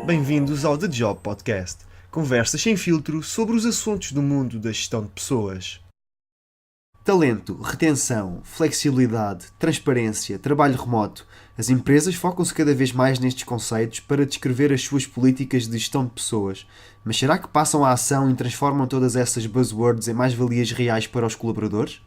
Bem-vindos ao The Job Podcast, conversas sem filtro sobre os assuntos do mundo da gestão de pessoas. Talento, retenção, flexibilidade, transparência, trabalho remoto. As empresas focam-se cada vez mais nestes conceitos para descrever as suas políticas de gestão de pessoas. Mas será que passam à ação e transformam todas essas buzzwords em mais-valias reais para os colaboradores?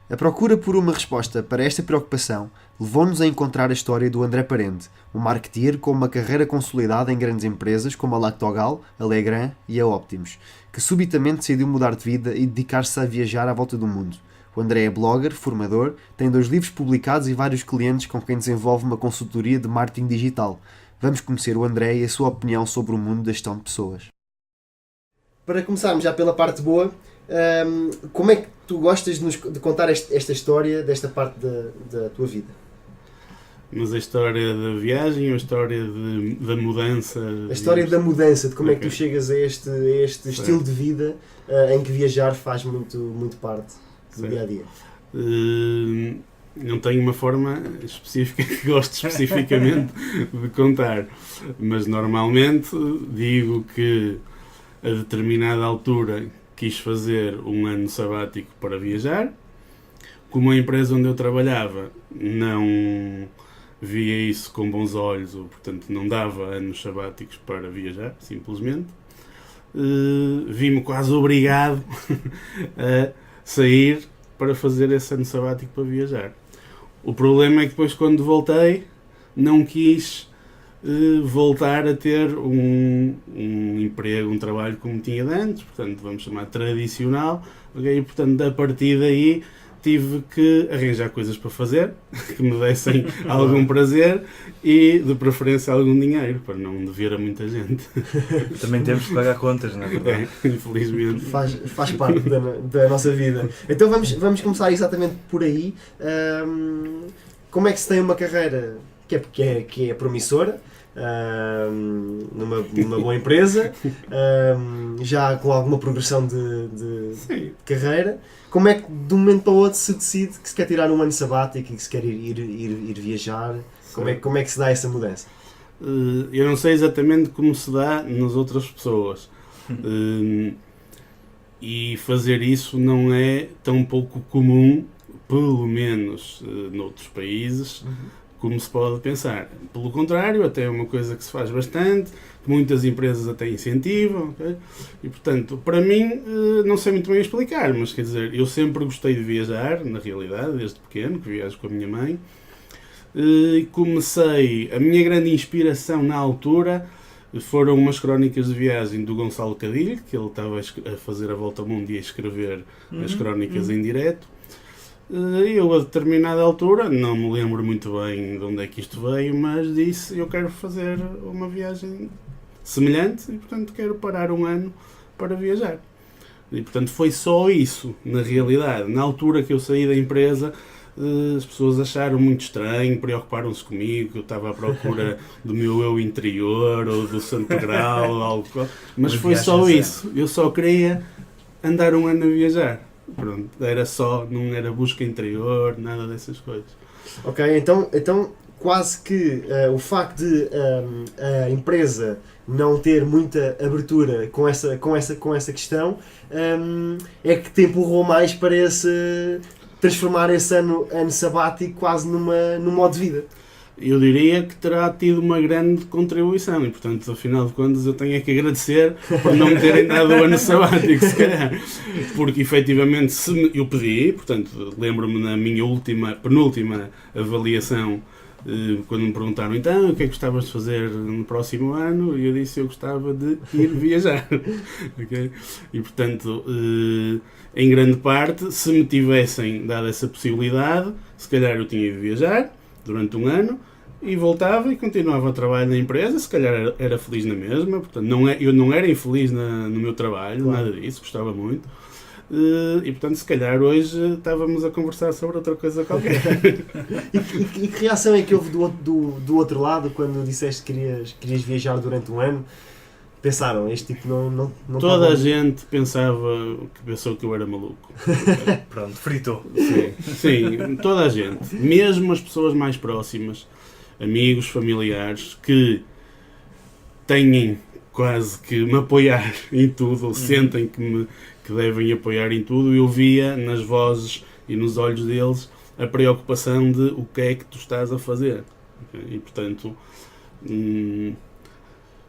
A procura por uma resposta para esta preocupação levou-nos a encontrar a história do André Parente, um marketeer com uma carreira consolidada em grandes empresas como a Lactogal, a Legrand e a Optimus, que subitamente decidiu mudar de vida e dedicar-se a viajar à volta do mundo. O André é blogger, formador, tem 2 livros publicados e vários clientes com quem desenvolve uma consultoria de marketing digital. Vamos conhecer o André e a sua opinião sobre o mundo da gestão de pessoas. Para começarmos já pela parte boa, como é que tu gostas de contar esta história desta parte da tua vida? Mas a história da viagem ou a história da mudança? A história da mudança, de como é que tu chegas a este estilo de vida em que viajar faz muito parte do dia a dia. Não tenho uma forma específica que gosto especificamente de contar, mas normalmente digo que a determinada altura quis fazer um ano sabático para viajar. Como a empresa onde eu trabalhava não via isso com bons olhos, ou portanto não dava anos sabáticos para viajar, simplesmente, vi-me quase obrigado a sair para fazer esse ano sabático para viajar. O problema é que depois, quando voltei, não quis voltar a ter um emprego, um trabalho como tinha de antes, portanto vamos chamar tradicional, okay? E portanto a partir daí tive que arranjar coisas para fazer que me dessem algum prazer e de preferência algum dinheiro para não dever a muita gente. Também temos que pagar contas, não é verdade? Infelizmente. Faz parte da nossa vida. Então vamos começar exatamente por aí. Como é que se tem uma carreira que é promissora, numa boa empresa, já com alguma progressão de carreira? Como é que de um momento para o outro se decide que se quer tirar um ano sabático e que se quer ir viajar? Como é que se dá essa mudança? Eu não sei exatamente como se dá nas outras pessoas. E fazer isso não é tão pouco comum, pelo menos noutros países, como se pode pensar. Pelo contrário, até é uma coisa que se faz bastante, que muitas empresas até incentivam, okay? E portanto, para mim, não sei muito bem explicar, mas quer dizer, eu sempre gostei de viajar, na realidade, desde pequeno, que viajo com a minha mãe, e comecei, a minha grande inspiração na altura foram umas crónicas de viagem do Gonçalo Cadilho, que ele estava a fazer a volta ao mundo e a escrever as crónicas em direto. Eu, a determinada altura, não me lembro muito bem de onde é que isto veio, mas disse, eu quero fazer uma viagem semelhante e, portanto, quero parar um ano para viajar. E, portanto, foi só isso, na realidade. Na altura que eu saí da empresa, as pessoas acharam muito estranho, preocuparam-se comigo, que eu estava à procura do meu eu interior, ou do santo grau, ou algo, mas foi só isso. Eu só queria andar um ano a viajar. Pronto, era só, não era busca interior, nada dessas coisas. Ok, então quase que o facto de a empresa não ter muita abertura com essa questão é que te empurrou mais para transformar esse ano sabático quase num modo de vida. Eu diria que terá tido uma grande contribuição e, portanto, afinal de contas, eu tenho que agradecer por não me terem dado o ano sabático, se calhar. Porque, efetivamente, eu pedi, portanto, lembro-me na minha penúltima avaliação, quando me perguntaram, então, o que é que gostavas de fazer no próximo ano? E eu disse, eu gostava de ir viajar. Okay? E, portanto, em grande parte, se me tivessem dado essa possibilidade, se calhar eu tinha ido viajar durante um ano e voltava e continuava a trabalhar na empresa, se calhar era feliz na mesma, portanto eu não era infeliz no meu trabalho, claro. Nada disso, gostava muito e portanto se calhar hoje estávamos a conversar sobre outra coisa qualquer. E que reação é que houve do outro lado quando disseste que querias viajar durante um ano? pensaram, este tipo não Toda tá a bom. gente pensou que eu era maluco. Pronto, fritou. Sim, toda a gente. Mesmo as pessoas mais próximas, amigos, familiares, que têm quase que me apoiar em tudo, ou sentem que devem apoiar em tudo, eu via nas vozes e nos olhos deles a preocupação de o que é que tu estás a fazer. E, portanto,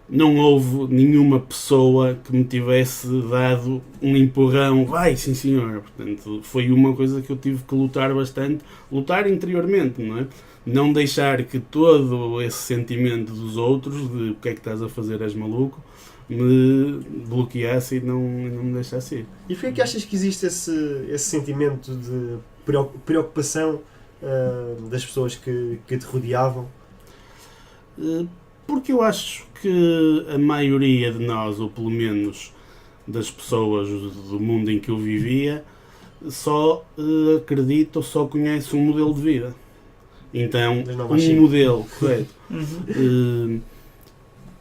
não houve nenhuma pessoa que me tivesse dado um empurrão, vai, sim senhor. Portanto, foi uma coisa que eu tive que lutar bastante, lutar interiormente, não é? Não deixar que todo esse sentimento dos outros, de o que é que estás a fazer, és maluco, me bloqueasse e não me deixasse ir. E porquê é que achas que existe esse sentimento de preocupação das pessoas que te rodeavam? Porque eu acho que a maioria de nós, ou pelo menos das pessoas do mundo em que eu vivia, só acredita ou só conhece um modelo de vida. Então, um modelo, correto.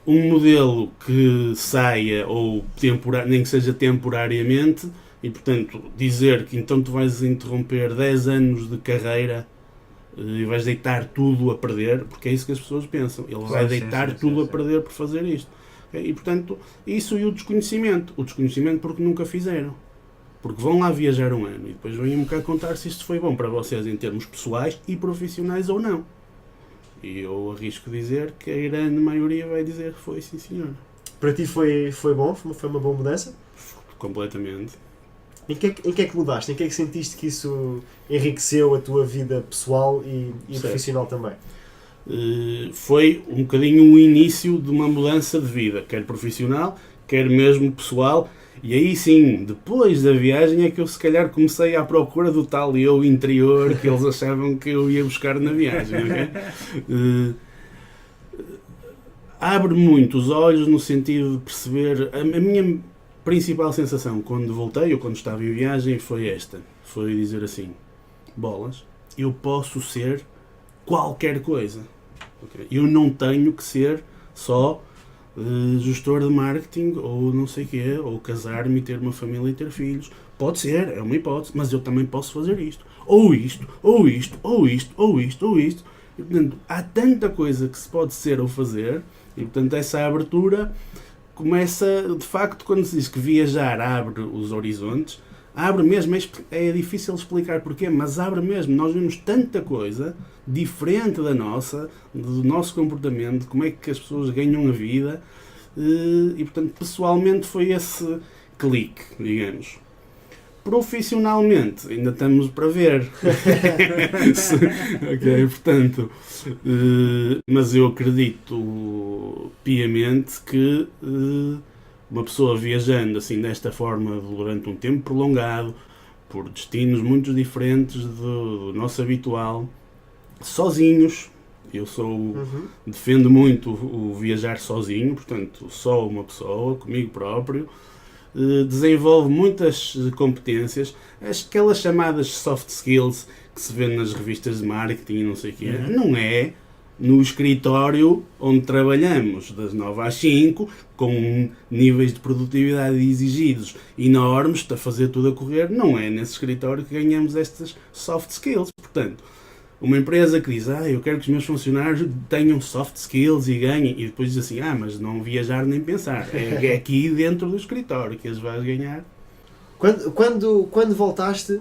Um modelo que saia, ou nem que seja temporariamente, e portanto dizer que então tu vais interromper 10 anos de carreira e vais deitar tudo a perder, porque é isso que as pessoas pensam. Ele vai deitar tudo a perder por fazer isto. Okay? E portanto, isso e o desconhecimento. O desconhecimento porque nunca fizeram. Porque vão lá viajar um ano e depois vêm-me cá contar se isto foi bom para vocês em termos pessoais e profissionais ou não. E eu arrisco dizer que a grande maioria vai dizer que foi, sim senhor. Para ti foi bom? Foi uma boa mudança? Completamente. Em que é que mudaste? Em que é que sentiste que isso enriqueceu a tua vida pessoal e profissional também? Foi um bocadinho o início de uma mudança de vida, quer profissional, quer mesmo pessoal. E aí sim, depois da viagem é que eu se calhar comecei à procura do tal eu interior que eles achavam que eu ia buscar na viagem. Okay? Abre muito os olhos no sentido de perceber... A minha principal sensação quando voltei ou quando estava em viagem foi esta. Foi dizer assim, bolas, eu posso ser qualquer coisa. Okay? Eu não tenho que ser só... gestor de marketing ou não sei o quê, ou casar-me e ter uma família e ter filhos. Pode ser, é uma hipótese, mas eu também posso fazer isto. Ou isto, ou isto, ou isto, ou isto, ou isto. E, portanto, há tanta coisa que se pode ser ou fazer, e portanto essa abertura começa, de facto, quando se diz que viajar abre os horizontes, abre mesmo, é difícil explicar porquê, mas abre mesmo. Nós vemos tanta coisa diferente da nossa, do nosso comportamento, de como é que as pessoas ganham a vida, e portanto pessoalmente foi esse clique, digamos. Profissionalmente ainda estamos para ver. Ok, portanto, mas eu acredito piamente que uma pessoa viajando assim desta forma durante um tempo prolongado, por destinos muito diferentes do nosso habitual, sozinhos, eu defendo muito o viajar sozinho, portanto só uma pessoa, comigo próprio, desenvolve muitas competências, aquelas chamadas soft skills que se vê nas revistas de marketing e não sei o quê, não é no escritório onde trabalhamos das 9 às 5, com níveis de produtividade exigidos enormes, a fazer tudo a correr, não é nesse escritório que ganhamos estas soft skills. Portanto, uma empresa que diz, eu quero que os meus funcionários tenham soft skills e ganhem, e depois diz assim, mas não viajar nem pensar, é aqui dentro do escritório que eles vão ganhar. Quando voltaste,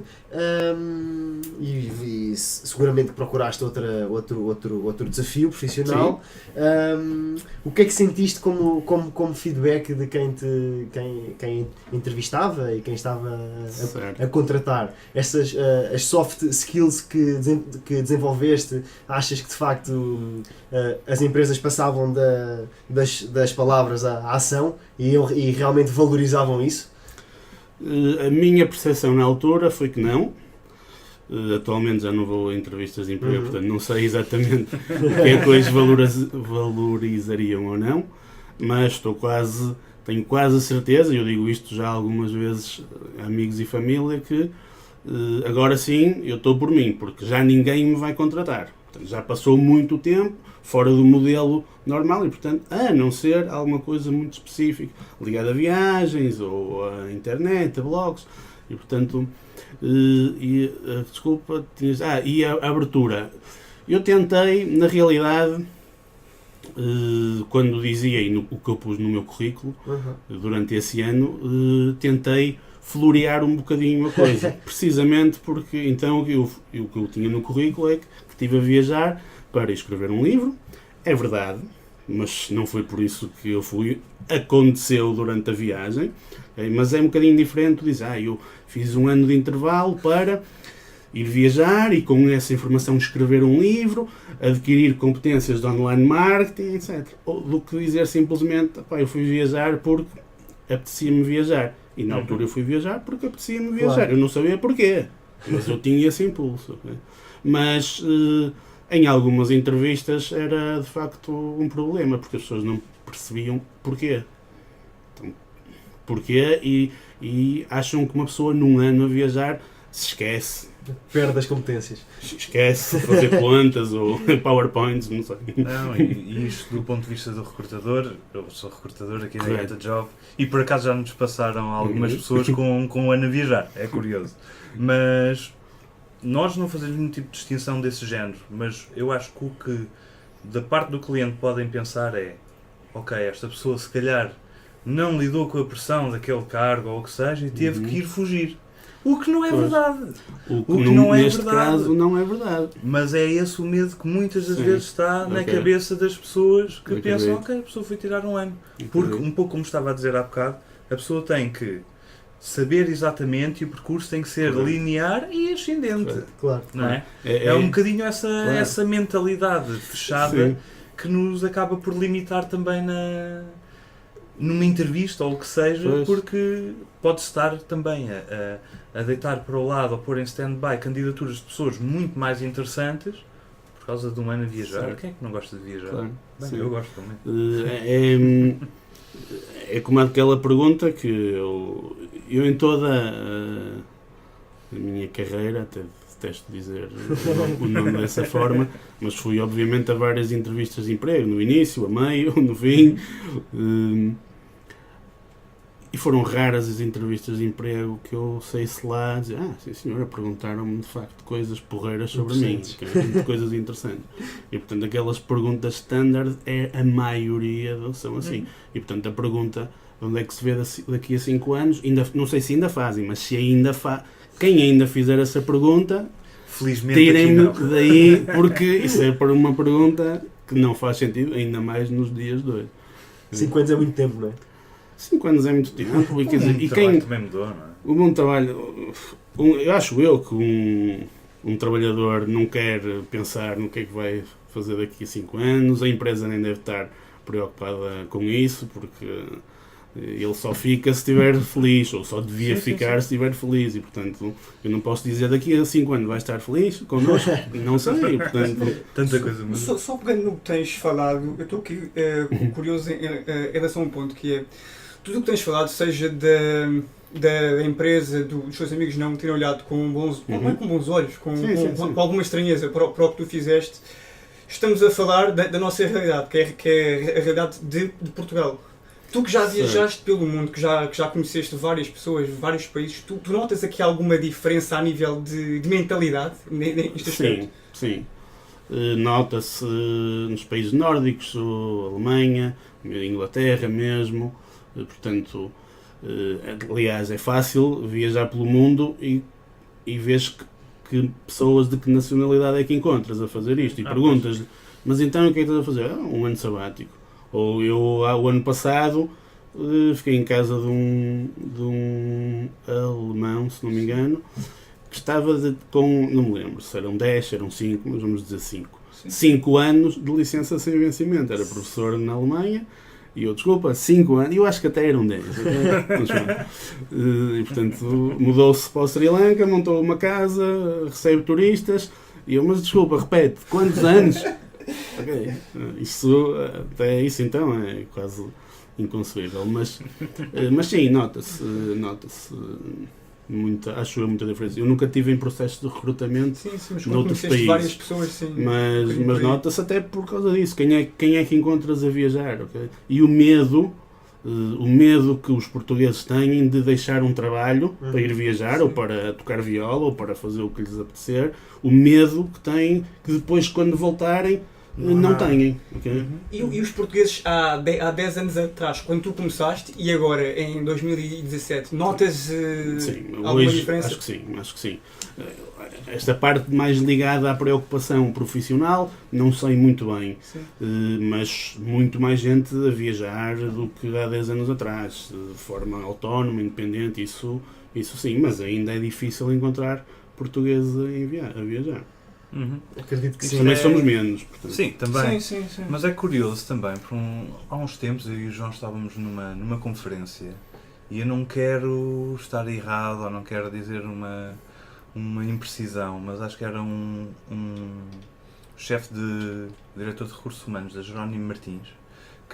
e seguramente procuraste outro desafio profissional, o que é que sentiste como feedback de quem entrevistava e quem estava a contratar? As soft skills que desenvolveste, achas que de facto as empresas passavam das palavras à ação e realmente valorizavam isso? A minha percepção na altura foi que não. Atualmente já não vou a entrevistas de emprego, portanto não sei exatamente o que é que hoje valorizariam ou não, mas tenho quase a certeza, e eu digo isto já algumas vezes a amigos e família, que agora sim eu estou por mim, porque já ninguém me vai contratar. Portanto, já passou muito tempo fora do modelo normal e, portanto, a não ser alguma coisa muito específica ligada a viagens ou à internet, a blogs, e, portanto, desculpa, e a abertura. Eu tentei, na realidade, quando dizia o que eu pus no meu currículo, durante esse ano, tentei florear um bocadinho a coisa, precisamente porque então o que eu tinha no currículo é que estive a viajar para escrever um livro, é verdade, mas não foi por isso que eu fui, aconteceu durante a viagem, mas é um bocadinho diferente dizer, eu fiz um ano de intervalo para ir viajar e com essa informação escrever um livro, adquirir competências de online marketing, etc. Ou do que dizer simplesmente, eu fui viajar porque apetecia-me viajar. E na altura eu fui viajar porque apetecia-me viajar. Claro. Eu não sabia porquê, mas eu tinha esse impulso. Okay? Mas em algumas entrevistas era de facto um problema, porque as pessoas não percebiam porquê. Então, porquê e acham que uma pessoa num ano a viajar se esquece. Perde as competências. Esquece de fazer plantas ou PowerPoints, não sei. Não, e isto do ponto de vista do recrutador, eu sou recrutador aqui na Get a Job e por acaso já nos passaram algumas pessoas com um ano a viajar, é curioso. Mas nós não fazemos nenhum tipo de distinção desse género, mas eu acho que o que da parte do cliente podem pensar é ok, esta pessoa se calhar não lidou com a pressão daquele cargo ou o que seja e teve que ir fugir. O que não é verdade. O que não é neste verdade. Caso não é verdade. Mas é esse o medo que muitas das vezes está na cabeça das pessoas que pensam, ok, a pessoa foi tirar um ano. Porque, um pouco como estava a dizer há bocado, a pessoa tem que saber exatamente e o percurso tem que ser linear e ascendente. Claro. Não é? É um bocadinho essa mentalidade fechada que nos acaba por limitar também numa entrevista ou o que seja, porque pode-se estar também a deitar para o lado ou pôr em stand-by candidaturas de pessoas muito mais interessantes por causa de um ano a viajar. Certo. Quem é que não gosta de viajar? Claro. Bem, eu gosto também. É como aquela pergunta que eu em toda a minha carreira, até detesto dizer o nome dessa forma, mas fui obviamente a várias entrevistas de emprego, no início, a meio, no fim, e foram raras as entrevistas de emprego que eu saísse lá a dizer, sim senhora, perguntaram-me de facto coisas porreiras sobre mim, coisas interessantes. E portanto aquelas perguntas standard a maioria são assim. E portanto a pergunta, onde é que se vê daqui a 5 anos, não sei se ainda fazem, mas se ainda quem ainda fizer essa pergunta, felizmente tirem-me daí, porque isso é para uma pergunta que não faz sentido, ainda mais nos dias de hoje. 5 anos é muito tempo, não é? 5 anos é muito tempo. E, quer dizer, e quem também mudou, não é? O bom trabalho, eu acho que um trabalhador não quer pensar no que é que vai fazer daqui a 5 anos, a empresa nem deve estar preocupada com isso, porque ele só fica se estiver feliz, ou só devia ficar se estiver feliz, e portanto eu não posso dizer daqui a 5 anos vai estar feliz connosco, não sei, portanto... Tanta coisa muda. Só pegando no que tens falado, eu estou aqui curioso em relação a um ponto que é, tudo o que tens falado, seja da empresa, dos seus amigos não terem olhado com bons, não é com bons olhos, com alguma estranheza para o que tu fizeste, estamos a falar da nossa realidade, que é a realidade de Portugal. Tu que já viajaste pelo mundo, que já conheceste várias pessoas, vários países, tu notas aqui alguma diferença a nível de mentalidade neste aspecto? Sim. Nota-se nos países nórdicos, Alemanha, Inglaterra mesmo, portanto, aliás, é fácil viajar pelo mundo e vês que pessoas de que nacionalidade é que encontras a fazer isto e perguntas-lhe, mas então o que é que estás a fazer? Um ano sabático. Ou eu, o ano passado, fiquei em casa de um alemão, se não me engano, que estava não me lembro se eram 10, se eram 5, mas vamos dizer 5. 5 anos de licença sem vencimento. Era professor na Alemanha e eu, 5 anos, eu acho que até eram 10. E portanto, mudou-se para o Sri Lanka, montou uma casa, recebe turistas, e eu, mas repete, quantos anos? Ok, até isso então é quase inconcebível, mas sim, nota-se acho eu muita diferença. Eu nunca tive em processo de recrutamento Sim, mas noutros conheceste países. várias pessoas, sim. Mas nota-se até por causa disso. Quem é que encontras a viajar? Okay? E o medo que os portugueses têm de deixar um trabalho para ir viajar, ou para tocar viola, ou para fazer o que lhes apetecer. O medo que têm que depois, quando voltarem, não têm. Okay? E os portugueses há 10 anos atrás, quando tu começaste, e agora em 2017, notas Sim, alguma hoje diferença? acho que sim. Esta parte mais ligada à preocupação profissional, não sei muito bem, mas muito mais gente a viajar do que há 10 anos atrás, de forma autónoma, independente, isso sim, mas ainda é difícil encontrar portugueses a viajar. Acredito que Isso sim. também somos menos. Portanto. Sim, também. Sim. Mas é curioso também, há uns tempos eu e o João estávamos numa conferência e eu não quero estar errado ou não quero dizer uma imprecisão, mas acho que era um chefe de diretor de recursos humanos da Jerónimo Martins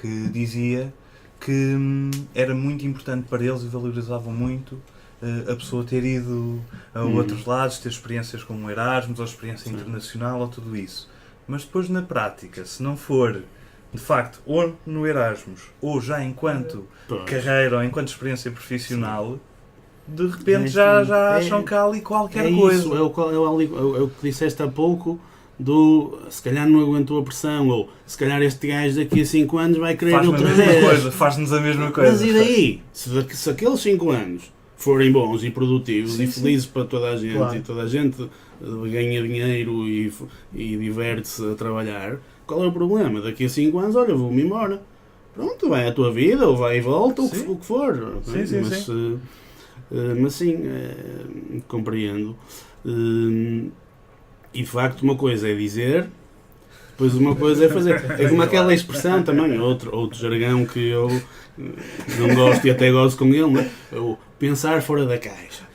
que dizia que era muito importante para eles e valorizavam muito a pessoa ter ido a outros lados, ter experiências como o Erasmus ou experiência internacional ou tudo isso. Mas depois na prática, se não for de facto ou no Erasmus ou já enquanto carreira ou enquanto experiência profissional, de repente já acham que há ali qualquer coisa. Isso, é o que disseste há pouco, se calhar não aguentou a pressão, ou se calhar este gajo daqui a 5 anos vai querer outra vez. Faz-nos a mesma coisa. Mas e daí? Se aqueles 5 anos forem bons e produtivos e felizes para toda a gente, claro, e toda a gente ganha dinheiro e diverte-se a trabalhar, qual é o problema? Daqui a 5 anos, olha, vou-me embora. Pronto, vai à tua vida, ou vai e volta, o que for. Mas sim, compreendo. E de facto uma coisa é dizer, depois uma coisa é fazer. É como aquela expressão também, outro jargão que eu não gosto e até gosto com ele, não é? O pensar fora da caixa.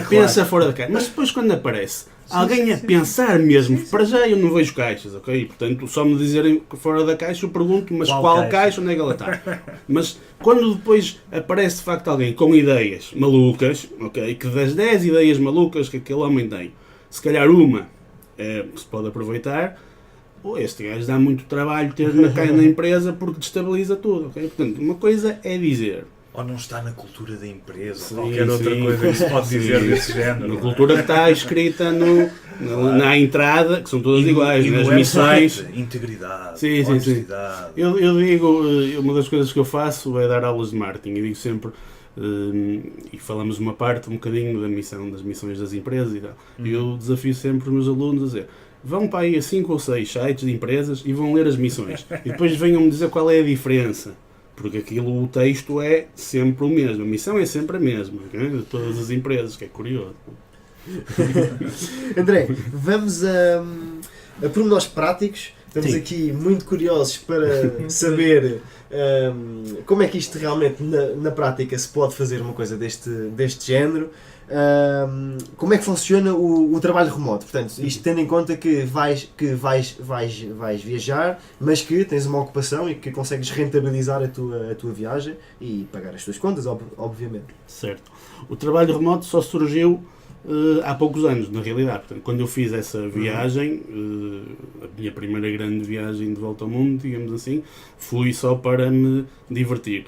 Pensa fora da caixa. Mas depois quando aparece alguém a pensar mesmo, para já eu não vejo caixas, ok? Portanto, só me dizerem fora da caixa eu pergunto, mas qual caixa, onde é que ela está? Mas quando depois aparece de facto alguém com ideias malucas, ok? Que das 10 ideias malucas que aquele homem tem, se calhar uma se pode aproveitar, este gajo dá muito trabalho ter na empresa porque destabiliza tudo, ok? Portanto, uma coisa é dizer. Ou não está na cultura da empresa, Sim, qualquer outra coisa que se pode dizer desse género. Na cultura que está escrita na entrada, que são todas iguais, nas missões. Integridade, sim. honestidade. Eu digo, uma das coisas que eu faço é dar aulas de marketing, e digo sempre, e falamos um bocadinho das missões das empresas e tal. Eu desafio sempre os meus alunos a dizer, vão para aí a 5 ou 6 sites de empresas e vão ler as missões. E depois venham-me dizer qual é a diferença. Porque o texto é sempre o mesmo, a missão é sempre a mesma, okay? De todas as empresas, que é curioso. André, vamos a pormenores práticos. Estamos aqui muito curiosos para saber como é que isto realmente na prática se pode fazer uma coisa deste género. Como é que funciona o trabalho remoto? Portanto, isto tendo em conta que vais viajar, mas que tens uma ocupação e que consegues rentabilizar a tua viagem e pagar as tuas contas, obviamente. Certo. O trabalho remoto só surgiu há poucos anos, na realidade. Portanto, quando eu fiz essa viagem, a minha primeira grande viagem de volta ao mundo, digamos assim, fui só para me divertir.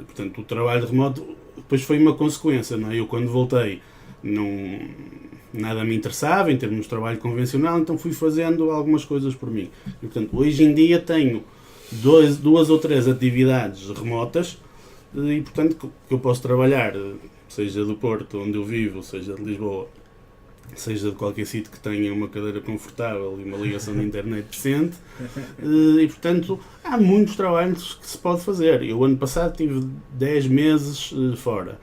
Portanto, o trabalho remoto depois foi uma consequência, não é? Eu quando voltei nada me interessava em termos de trabalho convencional, então fui fazendo algumas coisas por mim. E, portanto, hoje em dia tenho 2 ou 3 atividades remotas e, portanto, que eu posso trabalhar, seja do Porto, onde eu vivo, seja de Lisboa, seja de qualquer sítio que tenha uma cadeira confortável e uma ligação de internet decente, e portanto há muitos trabalhos que se pode fazer. Eu ano passado tive 10 meses fora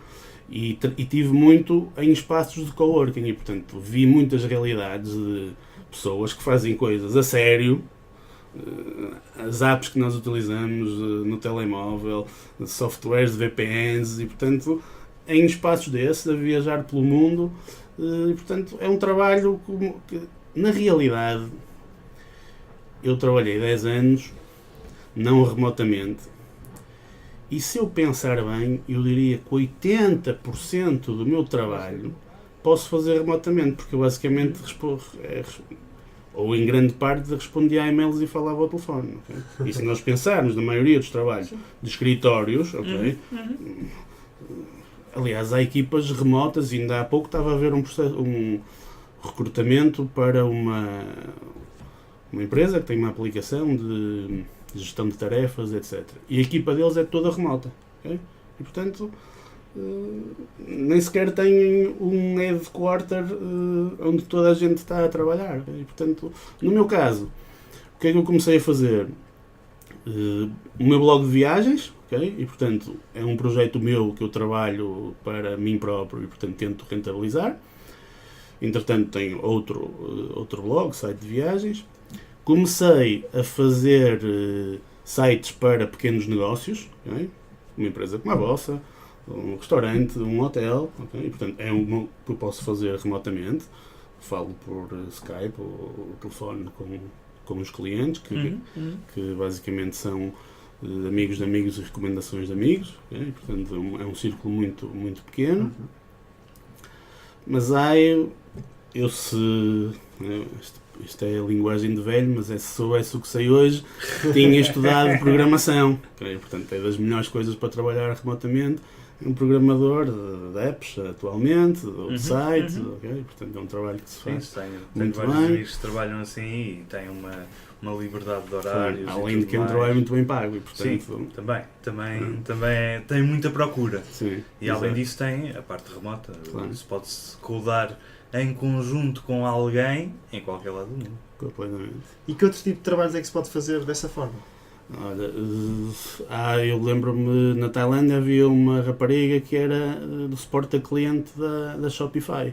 e tive muito em espaços de coworking e portanto vi muitas realidades de pessoas que fazem coisas a sério, as apps que nós utilizamos no telemóvel, softwares de VPNs e portanto em espaços desses, a viajar pelo mundo. E, portanto, é um trabalho que, na realidade, eu trabalhei 10 anos, não remotamente, E se eu pensar bem, eu diria que 80% do meu trabalho posso fazer remotamente, porque eu basicamente ou em grande parte respondia a e-mails e falava ao telefone. Okay? E se nós pensarmos na maioria dos trabalhos de escritórios, okay? Aliás, há equipas remotas, e ainda há pouco estava a haver um recrutamento para uma empresa que tem uma aplicação de gestão de tarefas, etc. E a equipa deles é toda remota. Okay? E, portanto, nem sequer têm um headquarter onde toda a gente está a trabalhar. Okay? E, portanto, no meu caso, o que é que eu comecei a fazer? O meu blog de viagens, okay? E, portanto, é um projeto meu que eu trabalho para mim próprio e, portanto, tento rentabilizar. Entretanto, tenho outro blog, site de viagens. Comecei a fazer sites para pequenos negócios, okay? Uma empresa como a vossa, um restaurante, um hotel, okay? E, portanto, é um que eu posso fazer remotamente. Falo por Skype ou telefone com os clientes, que basicamente são amigos de amigos e recomendações de amigos, okay? Portanto, é um círculo muito, muito pequeno. Mas isto é a linguagem de velho, mas se soubesse o que sei hoje, tinha estudado programação. Okay? Portanto, é das melhores coisas para trabalhar remotamente. É um programador de apps atualmente, ou de sites, okay? Portanto, é um trabalho que se faz. Sim, tenho vários amigos que trabalham assim e têm uma liberdade de horários. Além de que é um trabalho muito bem pago. E, portanto, sim, também tem muita procura. Sim, e além disso tem a parte remota. Claro. Isso pode-se codar em conjunto com alguém em qualquer lado do mundo. Completamente. E que outro tipo de trabalhos é que se pode fazer dessa forma? Olha, eu lembro-me, na Tailândia havia uma rapariga que era do suporte a cliente da Shopify,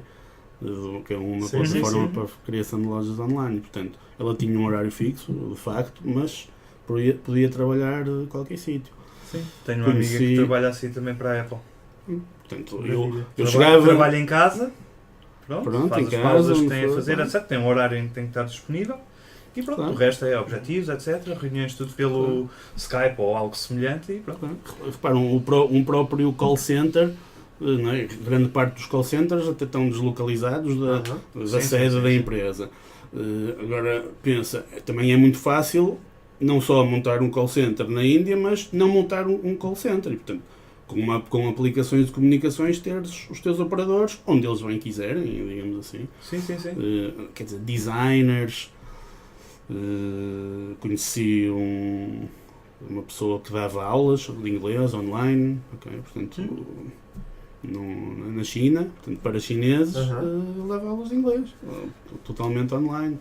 que é uma plataforma para a criação de lojas online. Portanto, ela tinha um horário fixo, de facto, mas podia trabalhar de qualquer sítio. Sim. Tenho uma amiga que trabalha assim também para a Apple. Portanto, eu chegava... Trabalha em casa, pronto, faz em as casa, pausas que tem a fazer, claro. etc. Tem um horário em que tem que estar disponível. E pronto, Claro. O resto é objetivos, etc. Reuniões tudo pelo Skype ou algo semelhante e pronto. Reparam, um próprio call center, não é? Grande parte dos call centers até estão deslocalizados da sede da empresa. Agora, pensa, também é muito fácil não só montar um call center na Índia, mas não montar um call center. E, portanto, com aplicações de comunicações, ter os teus operadores onde eles bem quiserem, digamos assim. Sim. Quer dizer, designers. Conheci uma pessoa que dava aulas de inglês online, okay? Portanto, na China, portanto, para chineses, dava aulas de inglês, totalmente online.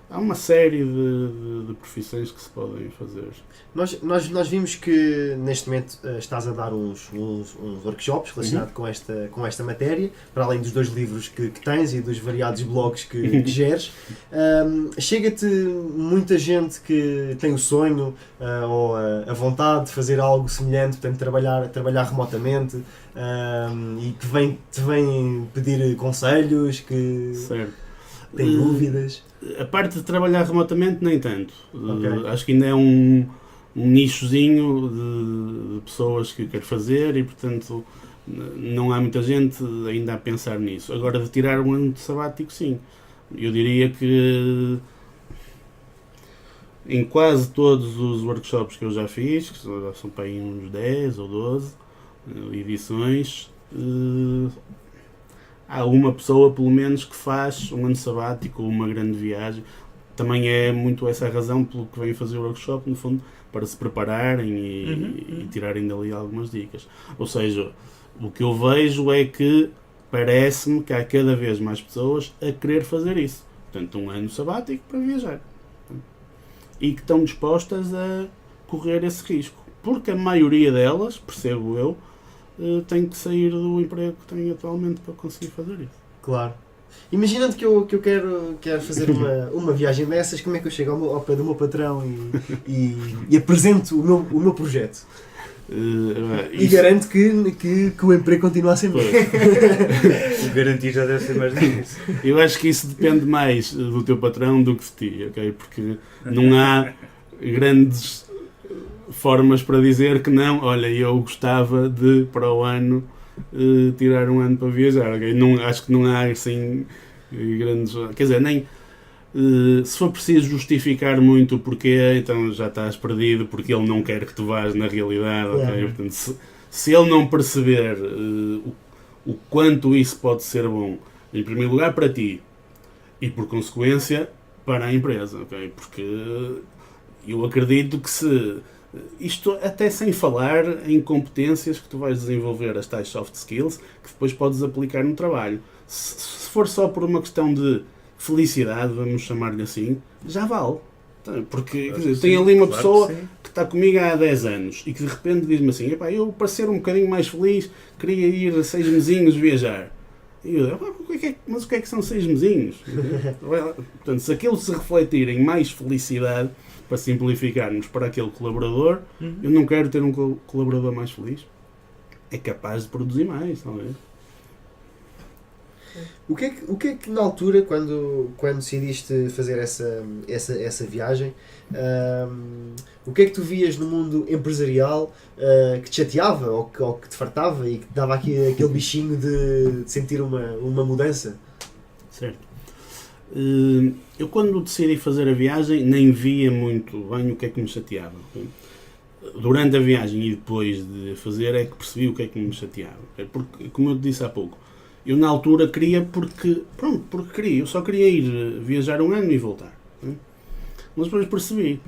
Há uma série de profissões que se podem fazer. Nós vimos que neste momento estás a dar uns workshops relacionados com esta matéria, para além dos 2 livros que tens e dos variados blogs que geres. Chega-te muita gente que tem o sonho ou a vontade de fazer algo semelhante, portanto trabalhar remotamente, e que te vem pedir conselhos, que tem dúvidas. A parte de trabalhar remotamente, nem tanto. Okay. Acho que ainda é um nichozinho de pessoas que quer fazer e, portanto, não há muita gente ainda a pensar nisso. Agora, de tirar um ano de sabático, sim. Eu diria que em quase todos os workshops que eu já fiz, que já são para aí uns 10 ou 12 edições, há uma pessoa, pelo menos, que faz um ano sabático ou uma grande viagem. Também é muito essa a razão pelo que vêm fazer o workshop, no fundo, para se prepararem e tirarem dali algumas dicas. Ou seja, o que eu vejo é que parece-me que há cada vez mais pessoas a querer fazer isso. Portanto, um ano sabático para viajar. E que estão dispostas a correr esse risco. Porque a maioria delas, percebo eu, tem que sair do emprego que tem atualmente para conseguir fazer isso. Claro. Imaginando que eu quero fazer uma viagem dessas, como é que eu chego ao pé do meu patrão e apresento o meu projeto? E garanto que o emprego continua a ser bom. O garantir já deve ser mais difícil. Eu acho que isso depende mais do teu patrão do que de ti, ok? Porque não há grandes formas para dizer que não, olha, eu gostava de, para o ano, tirar um ano para viajar. Okay? Não, acho que não há assim grandes... Quer dizer, nem... se for preciso justificar muito o porquê, então já estás perdido, porque ele não quer que tu vás na realidade. Okay? Portanto, se ele não perceber o quanto isso pode ser bom, em primeiro lugar para ti, e por consequência para a empresa, okay? Porque eu acredito que isto até sem falar em competências que tu vais desenvolver, as tais soft skills, que depois podes aplicar no trabalho. Se for só por uma questão de felicidade, vamos chamar-lhe assim, já vale. Porque quer dizer, tem ali uma pessoa que está comigo há 10 anos e que de repente diz-me assim, epá, eu para ser um bocadinho mais feliz queria ir 6 mesinhos viajar. E eu, mas o que é que são 6 mesinhos? Portanto, se aquilo se refletir em mais felicidade, para simplificarmos para aquele colaborador, eu não quero ter um colaborador mais feliz. É capaz de produzir mais, talvez. O que é que na altura, quando decidiste fazer essa viagem, o que é que tu vias no mundo empresarial que te chateava ou que te fartava e que te dava aqui aquele bichinho de sentir uma mudança? Certo. Eu quando decidi fazer a viagem nem via muito bem o que é que me chateava. Durante a viagem e depois de fazer é que percebi o que é que me chateava. Porque, como eu te disse há pouco, eu na altura queria porque queria. Eu só queria ir viajar um ano e voltar. Mas depois percebi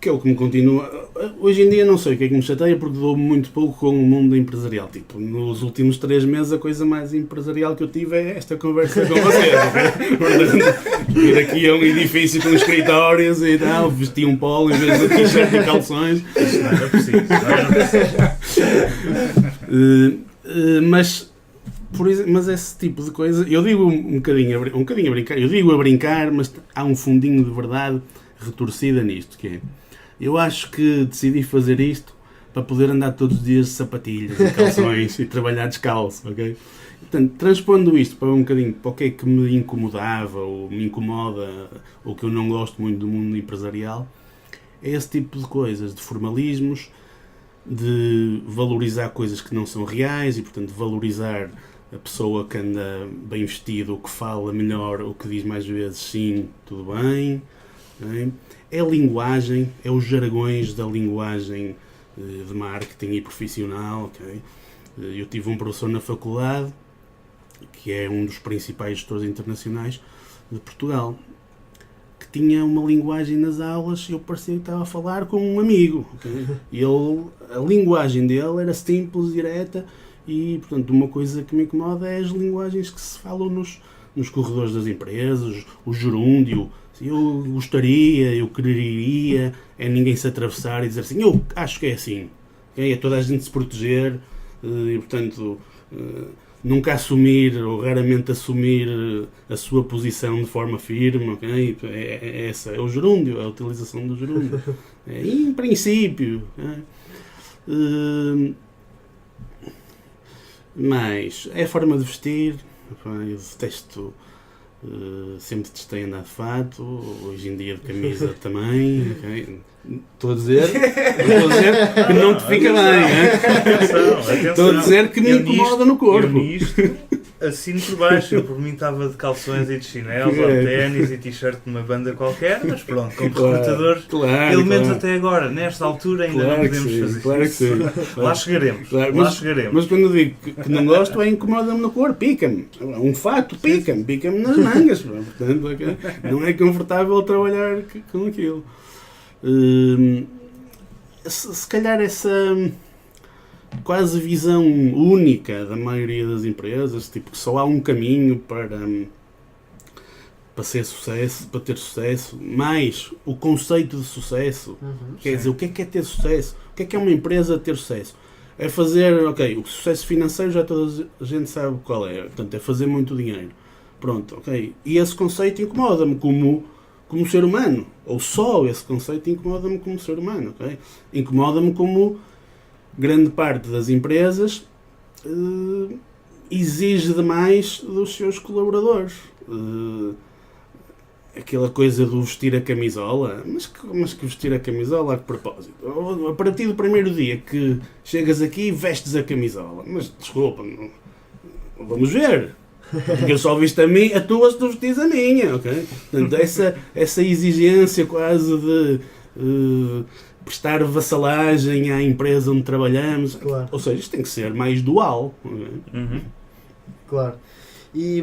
que é o que me continua. Hoje em dia não sei o que é que me chateia porque dou muito pouco com o mundo empresarial. Tipo, nos últimos 3 meses a coisa mais empresarial que eu tive é esta conversa com vocês. Ir aqui a um edifício com escritórios e tal, vestir um polo em vez de t-shirt e calções. Isso não era preciso. Mas esse tipo de coisa, eu digo um bocadinho a brincar, eu digo a brincar, mas há um fundinho de verdade retorcida nisto, que é, eu acho que decidi fazer isto para poder andar todos os dias de sapatilhas e calções e trabalhar descalço, ok? Portanto, transpondo isto para um bocadinho para o que é que me incomodava ou me incomoda ou que eu não gosto muito do mundo empresarial, é esse tipo de coisas, de formalismos, de valorizar coisas que não são reais e, portanto, valorizar a pessoa que anda bem vestido, ou que fala melhor, ou que diz mais vezes sim, tudo bem. É a linguagem, é os jargões da linguagem de marketing e profissional. Okay? Eu tive um professor na faculdade, que é um dos principais gestores internacionais de Portugal, que tinha uma linguagem nas aulas e eu parecia que estava a falar com um amigo. Okay? E a linguagem dele era simples, direta, e, portanto, uma coisa que me incomoda é as linguagens que se falam nos corredores das empresas, o gerúndio. Eu gostaria, eu quereria, é ninguém se atravessar e dizer assim, eu acho que é assim. Okay? É toda a gente se proteger e, portanto, nunca assumir ou raramente assumir a sua posição de forma firme. Okay? Essa é o gerúndio, a utilização do gerúndio. Em princípio. Mas é a forma de vestir. Eu detesto. Sempre testei andar de fato, hoje em dia de camisa também. Okay? Estou a dizer que não te fica bem. Atenção. Estou a dizer que me incomoda no corpo. Eu nisto assino por baixo. Eu por mim estava de calções e de chinelos, ou de ténis e t-shirt de uma banda qualquer, mas pronto, como recrutador, pelo menos até agora, nesta altura, ainda não podemos fazer claro isso. Que sim. Lá chegaremos. Claro, mas quando eu digo que não gosto, incomoda-me no corpo, pica-me. Um fato, pica-me nas mangas. Portanto, não é confortável trabalhar com aquilo. Se calhar essa quase visão única da maioria das empresas, tipo que só há um caminho para ser sucesso, para ter sucesso, mais o conceito de sucesso. Quer dizer, o que é ter sucesso? O que é uma empresa ter sucesso? É fazer, ok, o sucesso financeiro já toda a gente sabe qual é, portanto é fazer muito dinheiro. Pronto, ok. E esse conceito incomoda-me como ser humano, ou só esse conceito incomoda-me como ser humano, ok? Incomoda-me como grande parte das empresas exige demais dos seus colaboradores. aquela coisa do vestir a camisola, mas que vestir a camisola a que propósito? A partir do primeiro dia que chegas aqui, vestes a camisola. Mas desculpa, vamos ver. Porque eu só visto a mim, a tua se tu vestis a minha, ok? Portanto, essa exigência quase de prestar vassalagem à empresa onde trabalhamos, Claro. ou seja, isto tem que ser mais dual. Claro. E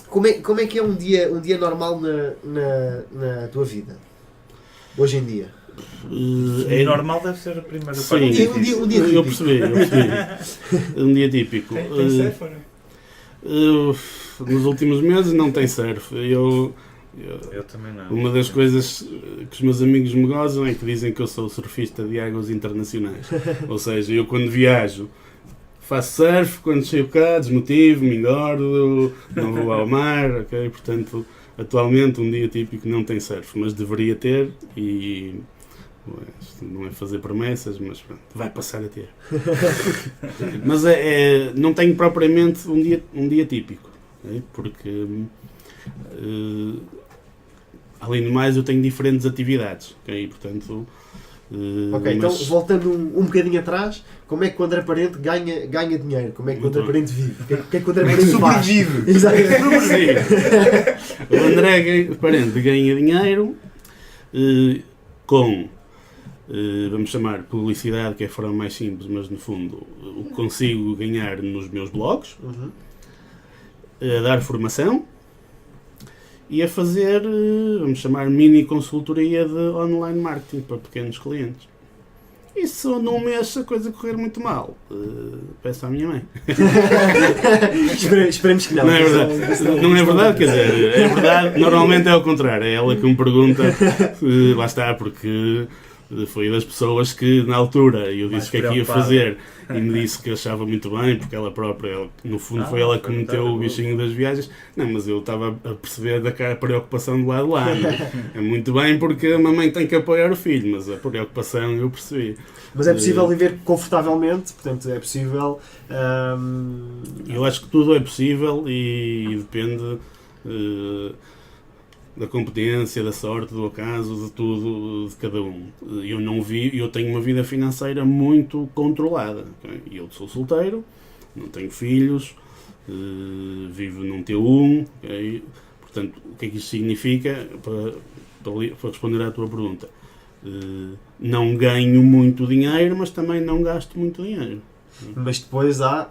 como é que é um dia normal na tua vida? Hoje em dia? Normal deve ser a primeira Sim, parte. Um dia eu típico. percebi. Um dia típico. Tem surf ou não? Nos últimos meses não tem surf. Eu também não. Uma das coisas que os meus amigos me gozam é que dizem que eu sou surfista de águas internacionais. Ou seja, eu quando viajo faço surf, quando chego cá desmotivo-me, engordo, não vou ao mar, ok? Portanto, atualmente um dia típico não tem surf, mas deveria ter e isto não é fazer promessas, mas pronto, vai passar a ter. Mas não tenho propriamente um dia típico, ok? Porque além do mais eu tenho diferentes atividades, ok? Portanto, Ok, então voltando um bocadinho atrás, como é que o André Parente ganha dinheiro? Como é que o André Parente vive? O que é que o André Parente faz? sobrevive? Exato. o André Parente ganha dinheiro com, vamos chamar, publicidade, que é a forma mais simples, mas no fundo o que consigo ganhar nos meus blogs, Uhum. a dar formação e a fazer, vamos chamar, mini consultoria de online marketing para pequenos clientes. Isso num mês, se a coisa correr muito mal, peço à minha mãe. Esperemos que não. Não é verdade, não é verdade, quer dizer, é verdade, normalmente é ao contrário, é ela que me pergunta, lá está, porque foi das pessoas que na altura eu disse o que é que ia fazer e me disse que achava muito bem, porque ela própria, no fundo foi ela que meteu o bichinho das viagens. Não, mas eu estava a perceber da preocupação do lado de lá, não é? É muito bem porque a mamãe tem que apoiar o filho, mas a preocupação eu percebi. Mas é possível viver confortavelmente, portanto é possível. Eu acho que tudo é possível e depende da competência, da sorte, do acaso, de tudo, de cada um. Eu tenho uma vida financeira muito controlada. Okay? Eu sou solteiro, não tenho filhos, vivo num T1, okay? Portanto, o que é que isto significa para responder à tua pergunta? Não ganho muito dinheiro, mas também não gasto muito dinheiro. Mas depois há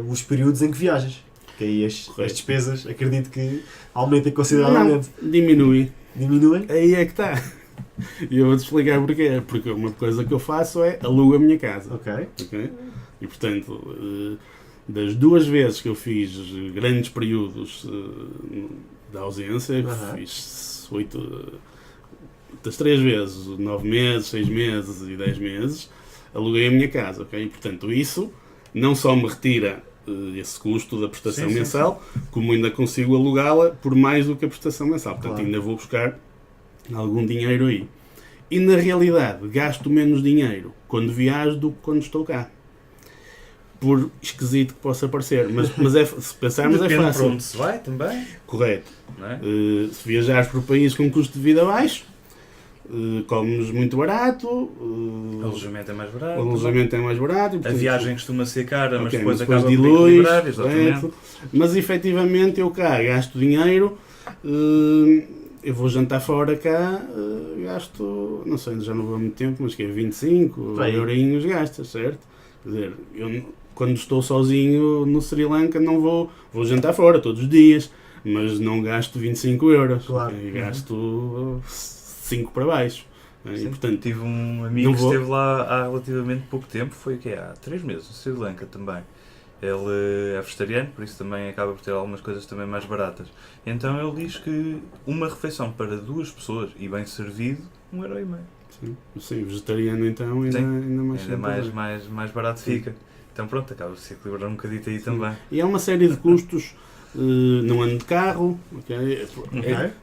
os períodos em que viajas. Que aí as Correto. despesas, acredito que aumentem consideravelmente. Não, diminui. Diminuem? Aí é que está. E eu vou-te explicar porquê. Porque uma coisa que eu faço é alugo a minha casa. Ok. Okay? E portanto, das 2 vezes que eu fiz grandes períodos de ausência, fiz 8, das 3 vezes, 9 meses, 6 meses e 10 meses, aluguei a minha casa. Okay? E portanto, isso não só me retira esse custo da prestação mensal, como ainda consigo alugá-la por mais do que a prestação mensal. Portanto, Claro. ainda vou buscar algum dinheiro aí. E na realidade, gasto menos dinheiro quando viajo do que quando estou cá. Por esquisito que possa parecer. Mas se pensarmos, Depende é fácil. para onde se vai também, Correto. não é? Se viajares por países com custo de vida baixo, comes muito barato, O alojamento é mais barato. o alojamento é mais barato. E, A portanto, viagem costuma ser cara, mas ok, depois acaba por dilui, equilibrar, exatamente. correto. Mas efetivamente eu cá gasto dinheiro, eu vou jantar fora cá, gasto, não sei, já não vou há muito tempo, mas que é 25 eurinhos gastas, certo? Quer dizer, eu quando estou sozinho no Sri Lanka não vou jantar fora todos os dias, mas não gasto 25 euros, Claro. okay? Gasto 5 para baixo. E, Sim, portanto, tive um amigo não que vou- esteve lá há relativamente pouco tempo, foi o quê? Há 3 meses, no Sri Lanka também. Ele é vegetariano, por isso também acaba por ter algumas coisas também mais baratas. Então ele diz que uma refeição para 2 pessoas e bem servido, 1,5€. sim, vegetariano então ainda, Sim. ainda mais Ainda simples. mais barato fica. Então pronto, acaba de se equilibrar um bocadito aí também. E há uma série de custos, não ando de carro, ok?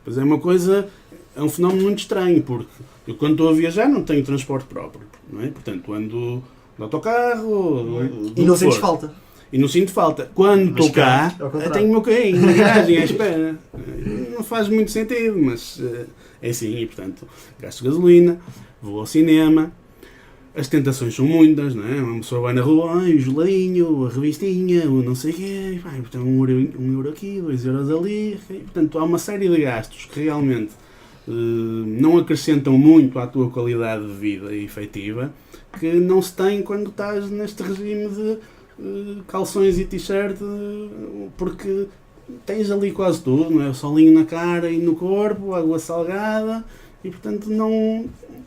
Mas é uma coisa, é um fenómeno muito estranho, porque eu quando estou a viajar não tenho transporte próprio, não é? Portanto ando de autocarro, E não sentes falta. E não sinto falta. Quando Mas estou cá, ao contrário. tenho o meu carrinho na garagem à espera. não faz muito sentido, mas é assim, e portanto, gasto gasolina, vou ao cinema, as tentações são muitas, não é? Uma pessoa vai na rua, o geladinho, a revistinha, o não sei o quê, vai, portanto, um euro aqui, 2 euros ali, okay? Portanto, há uma série de gastos que realmente não acrescentam muito à tua qualidade de vida efetiva, que não se tem quando estás neste regime de calções e t-shirt, porque tens ali quase tudo, não é? O solinho na cara e no corpo, água salgada, e portanto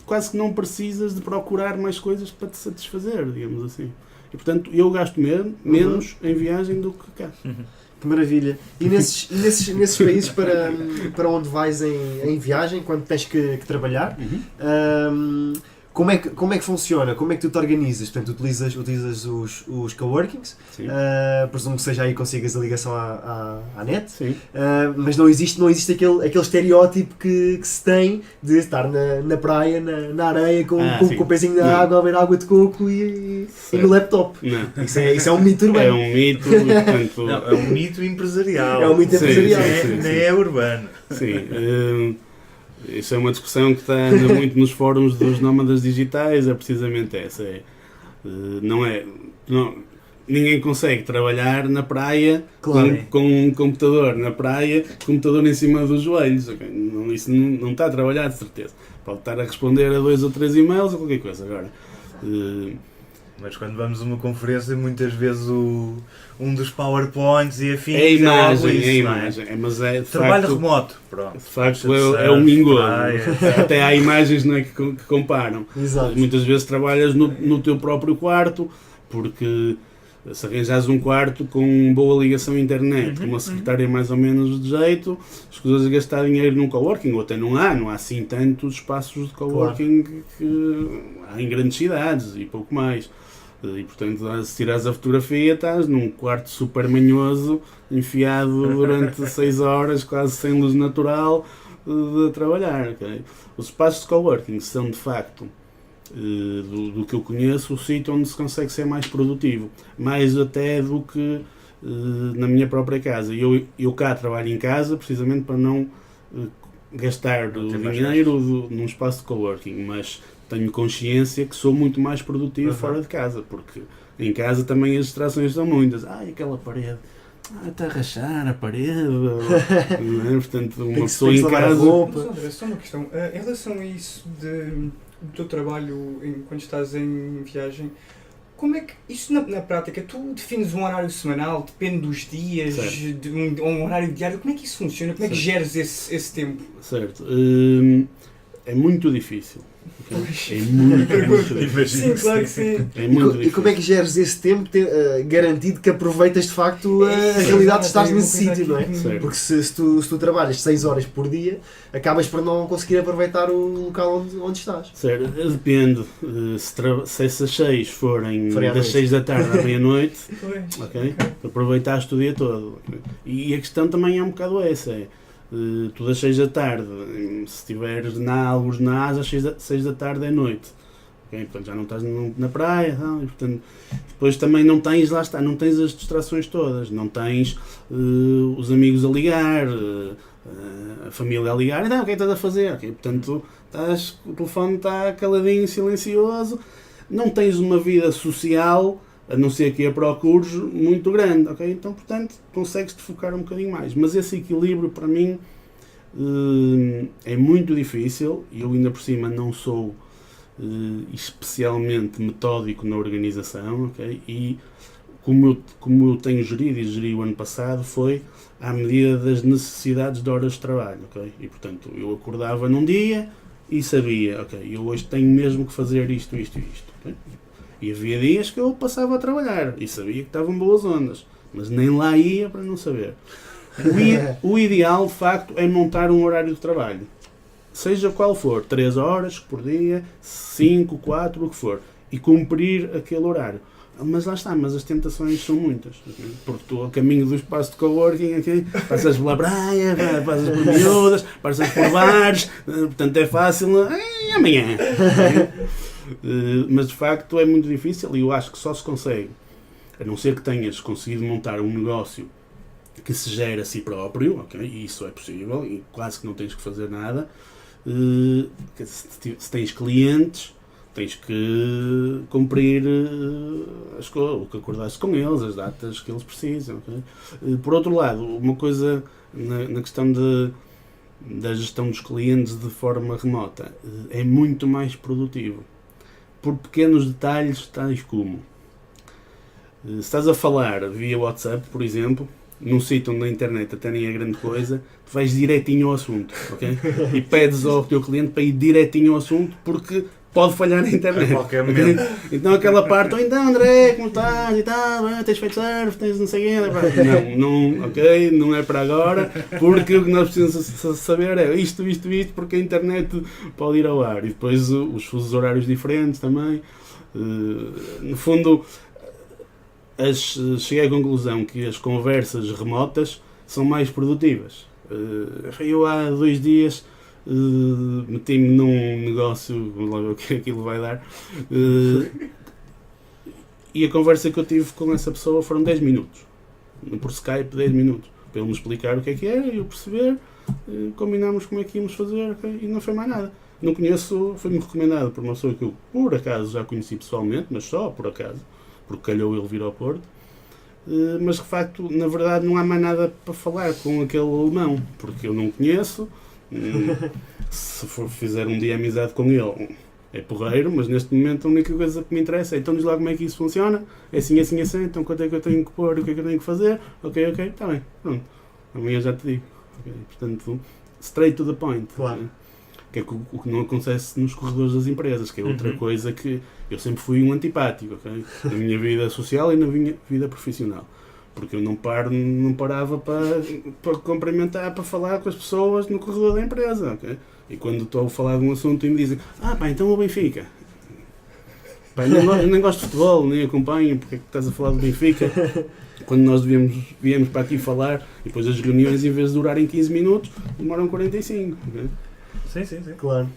quase que não precisas de procurar mais coisas para te satisfazer, digamos assim. E portanto eu gasto menos em viagem do que cá. Que maravilha. E nesses países para onde vais em viagem, quando tens que trabalhar, como é que funciona? Como é que tu te organizas? Portanto, utilizas os coworkings, presumo que seja aí que consigas a ligação à net, mas não existe aquele estereótipo que se tem de estar na praia, na areia, com o pezinho na água, a ver água de coco e no laptop. Não. Isso é um mito urbano. É um mito, portanto... Não, é um mito empresarial. É um mito empresarial. Nem é urbano. Sim. Isso é uma discussão que anda muito nos fóruns dos nómadas digitais, é precisamente essa. Ninguém consegue trabalhar na praia com um computador na praia, computador em cima dos joelhos. Okay? Isso não está a trabalhar, de certeza. Pode estar a responder a 2 ou 3 e-mails ou qualquer coisa. Agora, mas quando vamos a uma conferência, muitas vezes um dos PowerPoints e afins é a imagem, é? Mas é de trabalho facto, remoto, pronto. De facto é um mingoso. Até há imagens, não é, que comparam. Exato. Muitas vezes trabalhas no teu próprio quarto, porque se arranjares um quarto com boa ligação à internet, com uma secretária mais ou menos de jeito, escusas de gastar dinheiro num coworking, ou até não há assim tantos espaços de coworking que há em grandes cidades e pouco mais. E portanto, se tirares a fotografia, estás num quarto super manhoso, enfiado durante 6 horas, quase sem luz natural, de trabalhar. Okay? Os espaços de coworking são de facto, do que eu conheço, o sítio onde se consegue ser mais produtivo, mais até do que na minha própria casa. Eu cá trabalho em casa precisamente para não gastar o dinheiro num espaço de coworking, mas tenho consciência que sou muito mais produtivo fora de casa, porque em casa também as distrações são muitas. Aquela parede, está a rachar a parede, não é? Portanto, uma pessoa em casa... Mas André, só uma questão, em relação a isso do teu trabalho quando estás em viagem, como é que, isso na prática, tu defines um horário semanal, depende dos dias, de um horário diário, como é que isso funciona? Como é que geres esse tempo? Certo, é muito difícil. Okay? É muito difícil. Sim, claro que sim. É muito difícil. E como é que geres esse tempo garantido que aproveitas de facto a realidade de estar nesse sítio, não é? Certo. Porque se tu trabalhas 6 horas por dia, acabas por não conseguir aproveitar o local onde estás. Certo, depende. Se essas 6 forem das 6 da tarde à meia-noite, okay? Aproveitaste o dia todo. Okay? E a questão também é um bocado essa, tu das 6 da tarde, se estiveres alguns na asa, às 6 da tarde é noite. Okay? Portanto, já não estás na praia, não? E, portanto, depois também não tens as distrações todas, não tens os amigos a ligar, a família a ligar, então o que é que estás a fazer? Okay? Portanto, o telefone está caladinho, silencioso, não tens uma vida social, a não ser que a procures, muito grande, ok? Então, portanto, consegues-te focar um bocadinho mais. Mas esse equilíbrio, para mim, é muito difícil, e eu ainda por cima não sou especialmente metódico na organização, ok? E como eu tenho gerido e geri o ano passado, foi à medida das necessidades de horas de trabalho, ok? E, portanto, eu acordava num dia e sabia, ok, eu hoje tenho mesmo que fazer isto, ok? E havia dias que eu passava a trabalhar e sabia que estavam boas ondas, mas nem lá ia para não saber. O ideal, de facto, é montar um horário de trabalho. Seja qual for, 3 horas por dia, 5, 4, o que for. E cumprir aquele horário. Mas lá está, mas as tentações são muitas. Porque tu, a caminho do espaço de coworking, aqui, passas pela praia, passas por miúdas, passas por bares, portanto é fácil, amanhã. Mas de facto é muito difícil e eu acho que só se consegue, a não ser que tenhas conseguido montar um negócio que se gera a si próprio, ok? E isso é possível, e quase que não tens que fazer nada. Se tens clientes, tens que cumprir o que acordaste com eles, as datas que eles precisam. Okay? Por outro lado, uma coisa na questão da gestão dos clientes de forma remota, é muito mais produtivo. Por pequenos detalhes, tais como se estás a falar via WhatsApp, por exemplo, num sítio onde a internet até nem é grande coisa, tu vais direitinho ao assunto, ok? E pedes ao teu cliente para ir direitinho ao assunto, porque pode falhar na internet. A qualquer momento. Então aquela parte, então André, como estás e tal, tens feito surf, tens não sei o quê, não, ok, não é para agora, porque o que nós precisamos saber é isto, porque a internet pode ir ao ar. E depois os fusos horários diferentes também. No fundo, cheguei à conclusão que as conversas remotas são mais produtivas. Eu há 2 dias meti-me num negócio, vamos lá ver o que aquilo vai dar, e a conversa que eu tive com essa pessoa foram 10 minutos, por Skype 10 minutos, para ele me explicar o que é que era, eu perceber, combinámos como é que íamos fazer, okay? E não foi mais nada. Não conheço, foi-me recomendado por uma pessoa que eu por acaso já conheci pessoalmente, mas só por acaso, porque calhou ele vir ao Porto. Mas de facto, na verdade, não há mais nada para falar com aquele alemão, porque eu não conheço. Se fizer um dia amizade com ele, é porreiro, mas neste momento a única coisa que me interessa é então diz lá como é que isso funciona, é assim, então quanto é que eu tenho que pôr, o que é que eu tenho que fazer, ok, está bem, pronto, amanhã já te digo. Okay? Portanto, straight to the point. Claro. Né? Que é o que não acontece nos corredores das empresas, que é outra coisa que eu sempre fui um antipático, okay? Na minha vida social e na minha vida profissional, porque eu não parava para cumprimentar, para falar com as pessoas no corredor da empresa, okay? E quando estou a falar de um assunto e me dizem, então o Benfica, eu nem gosto de futebol, nem acompanho, porque é que estás a falar do Benfica, quando nós viemos para aqui falar, e depois as reuniões, em vez de durarem 15 minutos, demoram 45, okay? Sim. Claro.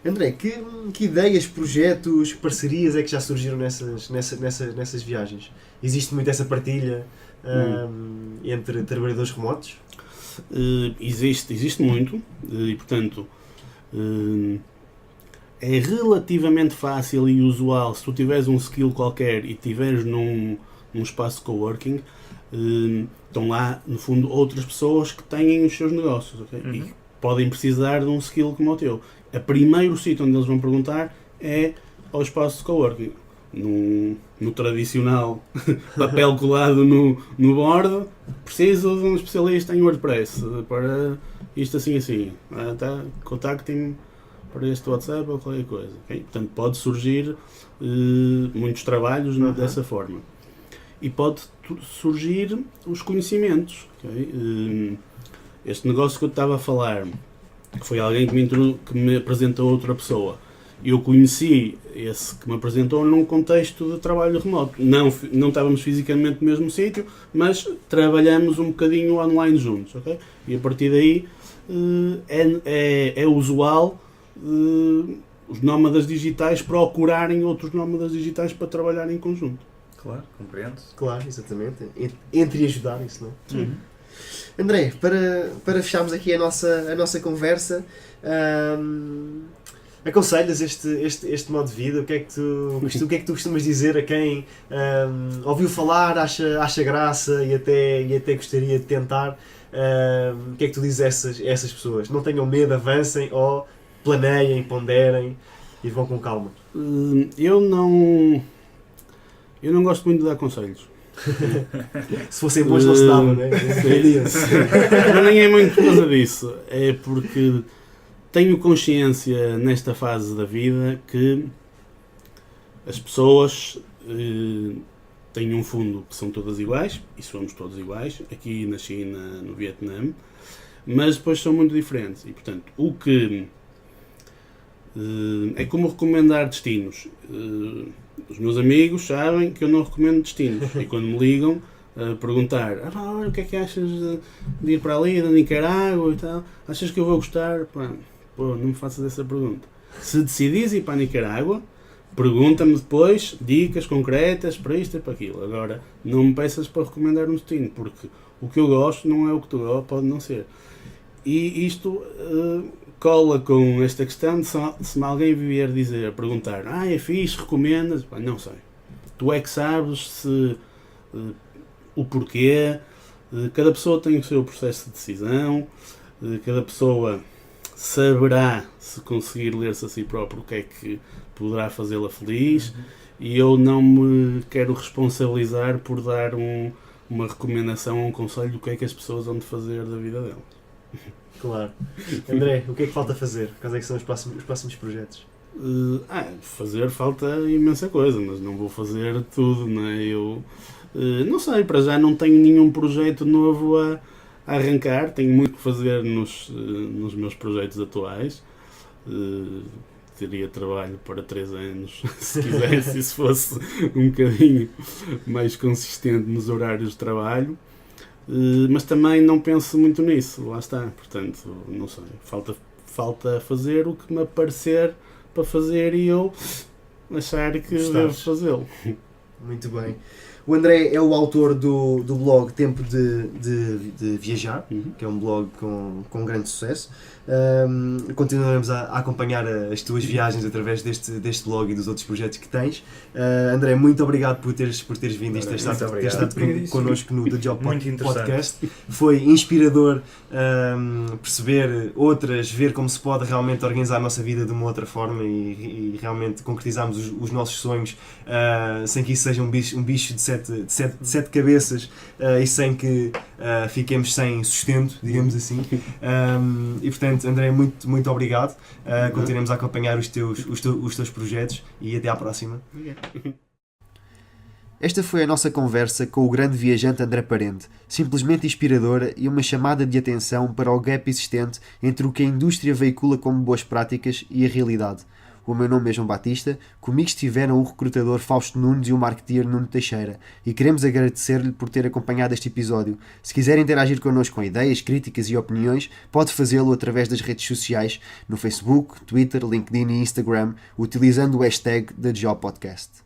André, que ideias, projetos, parcerias é que já surgiram nessas viagens? Existe muito essa partilha entre trabalhadores remotos? Existe muito, e portanto é relativamente fácil e usual, se tu tiveres um skill qualquer e estiveres num espaço de coworking, estão lá no fundo outras pessoas que têm os seus negócios, okay? E podem precisar de um skill como o teu. O primeiro sítio onde eles vão perguntar é ao espaço de coworking. No tradicional papel colado no board, preciso de um especialista em WordPress para isto assim. Contactem-me para este WhatsApp ou qualquer coisa. Okay? Portanto, pode surgir muitos trabalhos dessa forma. E pode surgir os conhecimentos. Okay? Este negócio que eu estava a falar, que foi alguém que me apresentou outra pessoa, eu conheci esse que me apresentou num contexto de trabalho remoto. Não estávamos fisicamente no mesmo sítio, mas trabalhamos um bocadinho online juntos, ok? E a partir daí é usual os nómadas digitais procurarem outros nómadas digitais para trabalhar em conjunto. Claro, compreendo-se. Claro, exatamente. Entre ajudarem-se, não é? Sim. André, para fecharmos aqui a nossa conversa, aconselhas este modo de vida? O que é que tu costumas dizer a quem ouviu falar, acha graça e até gostaria de tentar? O que é que tu dizes a essas pessoas? Não tenham medo, avancem ou planeiem, ponderem e vão com calma? Eu não gosto muito de dar conselhos. Se fossem bons não se dava, não é? Mas nem é muito por causa disso. É porque tenho consciência nesta fase da vida que as pessoas têm um fundo que são todas iguais, e somos todos iguais, aqui na China, no Vietnã, mas depois são muito diferentes. E portanto, o que é como recomendar destinos. Os meus amigos sabem que eu não recomendo destinos e quando me ligam a perguntar o que é que achas de ir para ali, da Nicarágua e tal, achas que eu vou gostar? Não me faças essa pergunta. Se decidires ir para a Nicarágua, pergunta-me depois dicas concretas para isto e para aquilo. Agora, não me peças para recomendar um destino, porque O que eu gosto não é o que tu gostas, pode não ser. E isto cola com esta questão de se me alguém vier dizer, perguntar, é fixe, recomendas? Pá, não sei. Tu é que sabes se o porquê. Cada pessoa tem o seu processo de decisão, cada pessoa saberá, se conseguir ler-se a si próprio, o que é que poderá fazê-la feliz, e eu não me quero responsabilizar por dar uma recomendação, um conselho do que é que as pessoas vão de fazer da vida delas. Claro. André, o que é que falta fazer? Quais é que são os próximos projetos? Fazer falta imensa coisa, mas não vou fazer tudo, não é? Eu não sei, para já não tenho nenhum projeto novo a arrancar, tenho muito que fazer nos meus projetos atuais. Teria trabalho para 3 anos, se quisesse, se fosse um bocadinho mais consistente nos horários de trabalho. Mas também não penso muito nisso, lá está, portanto, não sei, falta fazer o que me aparecer para fazer e eu achar que devo fazê-lo. Muito bem. O André é o autor do blog Tempo de Viajar, que é um blog com grande sucesso. Continuaremos a acompanhar as tuas viagens através deste blog e dos outros projetos que tens. André, muito obrigado por teres vindo e teres estado connosco no The Job Podcast. Foi inspirador perceber ver como se pode realmente organizar a nossa vida de uma outra forma e realmente concretizarmos os nossos sonhos sem que isso seja um bicho de sete cabeças e sem que fiquemos sem sustento, digamos assim. E portanto, André, muito, muito obrigado. Continuaremos a acompanhar os teus projetos e até à próxima. Esta foi a nossa conversa com o grande viajante André Parente, simplesmente inspiradora e uma chamada de atenção para o gap existente entre o que a indústria veicula como boas práticas e a realidade. O meu nome é João Batista, comigo estiveram o recrutador Fausto Nunes e o marketeer Nuno Teixeira, e queremos agradecer-lhe por ter acompanhado este episódio. Se quiser interagir connosco com ideias, críticas e opiniões, pode fazê-lo através das redes sociais, no Facebook, Twitter, LinkedIn e Instagram, utilizando o hashtag TheJobPodcast.